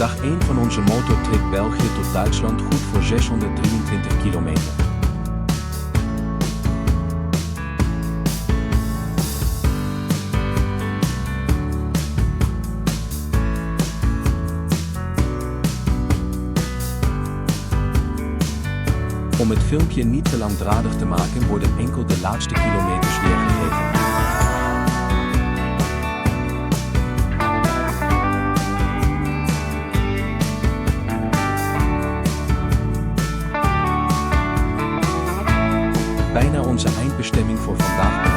Dag 1 van onze motortrip België tot Duitsland goed voor 623 kilometer. Om het filmpje niet te langdradig te maken worden enkel de laatste kilometers weergegeven. Bijna onze eindbestemming voor vandaag.